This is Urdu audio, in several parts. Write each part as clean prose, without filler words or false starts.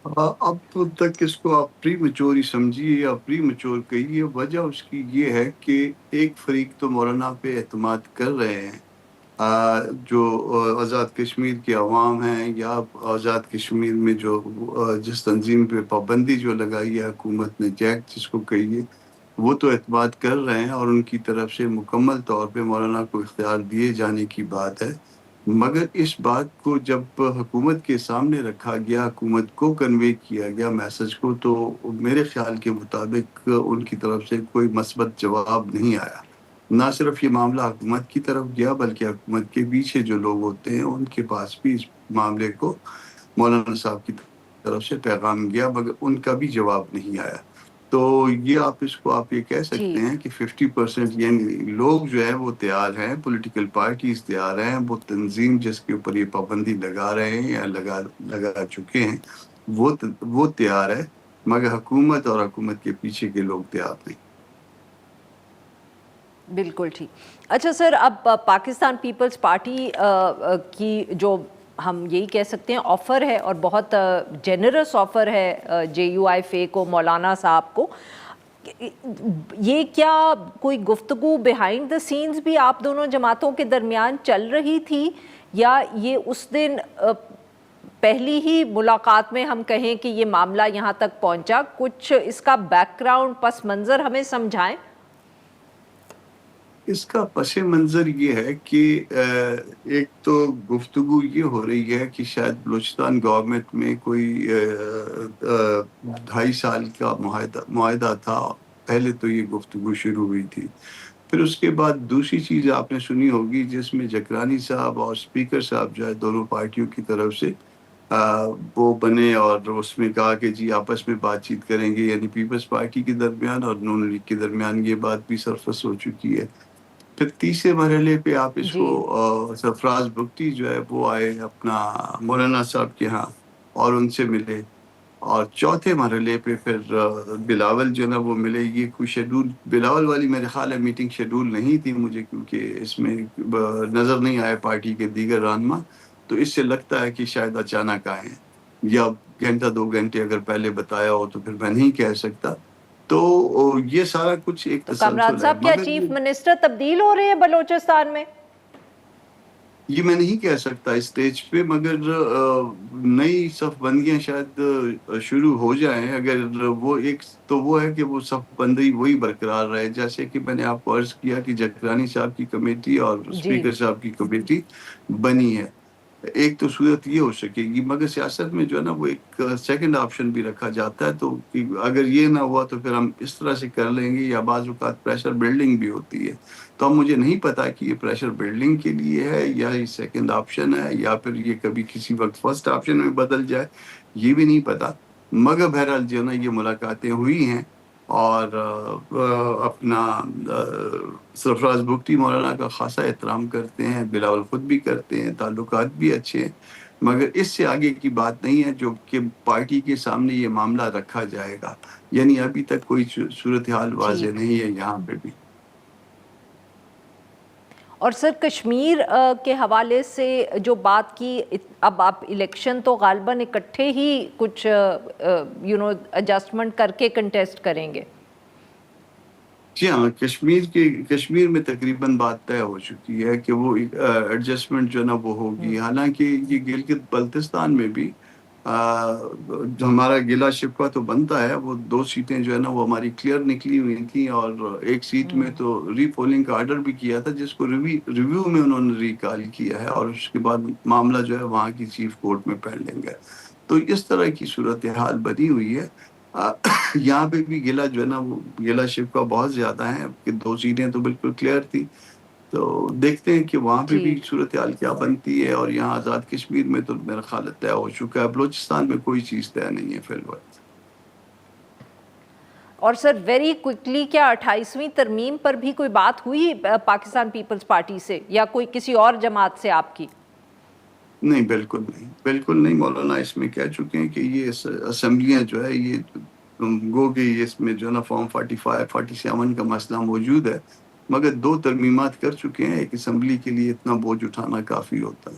اب تک اس کو آپ پری میچور ہی سمجھیے یا پری میچور کہیے، وجہ اس کی یہ ہے کہ ایک فریق تو مولانا پہ اعتماد کر رہے ہیں، جو آزاد کشمیر کے عوام ہیں، یا آزاد کشمیر میں جو جس تنظیم پہ پابندی جو لگائی ہے حکومت نے، جیک جس کو کہیے، وہ تو اعتماد کر رہے ہیں، اور ان کی طرف سے مکمل طور پہ مولانا کو اختیار دیے جانے کی بات ہے۔ مگر اس بات کو جب حکومت کے سامنے رکھا گیا، حکومت کو کنوے کیا گیا میسج کو، تو میرے خیال کے مطابق ان کی طرف سے کوئی مثبت جواب نہیں آیا۔ نہ صرف یہ معاملہ حکومت کی طرف گیا، بلکہ حکومت کے پیچھے جو لوگ ہوتے ہیں ان کے پاس بھی اس معاملے کو مولانا صاحب کی طرف سے پیغام گیا، مگر ان کا بھی جواب نہیں آیا۔ تو یہ آپ یہ کہہ جی سکتے ہیں کہ 50% یعنی لوگ جو ہے وہ تیار ہیں، پولیٹیکل پارٹیز تیار ہیں، وہ تنظیم جس کے اوپر یہ پابندی لگا رہے ہیں یا لگا چکے ہیں، وہ تیار ہے، مگر حکومت اور حکومت کے پیچھے کے لوگ تیار نہیں۔ بالکل ٹھیک۔ اچھا سر، اب پاکستان پیپلز پارٹی کی جو ہم یہی کہہ سکتے ہیں آفر ہے، اور بہت جنرس آفر ہے جے یو آئی فے کو، مولانا صاحب کو، یہ کیا کوئی گفتگو بیہائنڈ دا سینز بھی آپ دونوں جماعتوں کے درمیان چل رہی تھی، یا یہ اس دن پہلی ہی ملاقات میں ہم کہیں کہ یہ معاملہ یہاں تک پہنچا؟ کچھ اس کا بیک گراؤنڈ پس منظر ہمیں سمجھائیں۔ اس کا پس منظر یہ ہے کہ ایک تو گفتگو یہ ہو رہی ہے کہ شاید بلوچستان گورنمنٹ میں کوئی 2.5 سال کا معاہدہ تھا، پہلے تو یہ گفتگو شروع ہوئی تھی۔ پھر اس کے بعد دوسری چیز آپ نے سنی ہوگی، جس میں جکرانی صاحب اور اسپیکر صاحب جو ہے دونوں پارٹیوں کی طرف سے وہ بنے، اور اس میں کہا کہ جی آپس میں بات چیت کریں گے، یعنی پیپلز پارٹی کے درمیان اور نون لیگ کے درمیان یہ بات بھی سرفس ہو چکی ہے۔ پھر تیسرے مرحلے پہ آپ اس کو جی سرفراز بگٹی جو ہے وہ آئے اپنا مولانا صاحب کے ہاں اور ان سے ملے، اور چوتھے مرحلے پہ پھر بلاول جو ہے نا وہ ملے۔ یہ کوئی شیڈول بلاول والی میرے خیال ہے میٹنگ شیڈول نہیں تھی مجھے، کیونکہ اس میں نظر نہیں آئے پارٹی کے دیگر رہنما، تو اس سے لگتا ہے کہ شاید اچانک آئے ہیں، یا گھنٹہ 2 گھنٹے اگر پہلے بتایا ہو تو پھر میں نہیں کہہ سکتا۔ تو یہ سارا کچھ ایک تو کامراد تسلسل ہے، صاحب، کیا مگر چیف منسٹر تبدیل ہو رہے ہیں بلوچستان میں؟ یہ میں نہیں کہہ سکتا اس سٹیج پہ، مگر نئی صف بندیاں شاید شروع ہو جائیں۔ اگر وہ ایک تو وہ ہے کہ وہ صف بندی وہی برقرار رہے، جیسے کہ میں نے آپ کو عرض کیا کہ جکرانی صاحب کی کمیٹی اور جی اسپیکر صاحب کی کمیٹی بنی ہے۔ ایک تو صورت یہ ہو سکے گی، مگر سیاست میں جو ہے نا وہ ایک سیکنڈ آپشن بھی رکھا جاتا ہے، تو اگر یہ نہ ہوا تو پھر ہم اس طرح سے کر لیں گے، یا بعض اوقات پریشر بلڈنگ بھی ہوتی ہے۔ تو اب مجھے نہیں پتا کہ یہ پریشر بلڈنگ کے لیے ہے یا یہ سیکنڈ آپشن ہے، یا پھر یہ کبھی کسی وقت فرسٹ آپشن میں بدل جائے، یہ بھی نہیں پتا۔ مگر بہرحال جو ہے نا یہ ملاقاتیں ہوئی ہیں، اور اپنا سرفراز بگٹی مولانا کا خاصا احترام کرتے ہیں، بلاول خود بھی کرتے ہیں، تعلقات بھی اچھے ہیں، مگر اس سے آگے کی بات نہیں ہے جو کہ پارٹی کے سامنے یہ معاملہ رکھا جائے گا، یعنی ابھی تک کوئی صورتحال واضح ٹھیک۔ نہیں ہے یہاں پہ بھی۔ اور سر، کشمیر کے حوالے سے جو بات کی، اب آپ الیکشن تو غالباً اکٹھے ہی کچھ ایڈجسٹمنٹ کر کے کنٹیسٹ کریں گے۔ جی ہاں، کشمیر میں تقریباً بات طے ہو چکی ہے کہ وہ ایڈجسٹمنٹ جو ہے نا وہ ہوگی۔ حالانکہ یہ گلگت بلتستان میں بھی جو ہمارا گلا شکوہ تو بنتا ہے، وہ 2 سیٹیں جو ہے نا وہ ہماری کلیئر نکلی ہوئی تھیں، اور ایک سیٹ میں تو ری پولنگ کا آرڈر بھی کیا تھا، جس کو ریویو میں انہوں نے ریکال کیا ہے، اور اس کے بعد معاملہ جو ہے وہاں کی چیف کورٹ میں پینڈنگ ہے۔ تو اس طرح کی صورتحال بنی ہوئی ہے۔ یہاں پہ بھی گلا جو ہے نا وہ گلا شکوہ بہت زیادہ ہیں، کہ 2 سیٹیں تو بالکل کلیئر تھی۔ تو دیکھتے ہیں کہ وہاں پہ بھی ٹھیک۔ صورتحال کیا بنتی ہے، اور یہاں آزاد کشمیر میں تو میرا خیال طے ہو چکا ہے، بلوچستان میں کوئی چیز طے نہیں ہے فی الوقت۔ اور سر ویری کوئکلی، کیا 28ویں ترمیم پر بھی کوئی بات ہوئی پاکستان پیپلز پارٹی سے، یا کوئی کسی اور جماعت سے آپ کی؟ نہیں، بالکل نہیں، بالکل نہیں۔ مولانا اس میں کہہ چکے ہیں کہ یہ اسمبلیاں جو ہے یہ گو کہ اس میں جو ہے نا فارم 45 47 کا مسئلہ موجود ہے، مگر 2 ترمیمات کر چکے ہیں، ایک اسمبلی کے لیے اتنا بوجھ اٹھانا کافی ہوتا ہے۔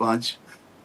5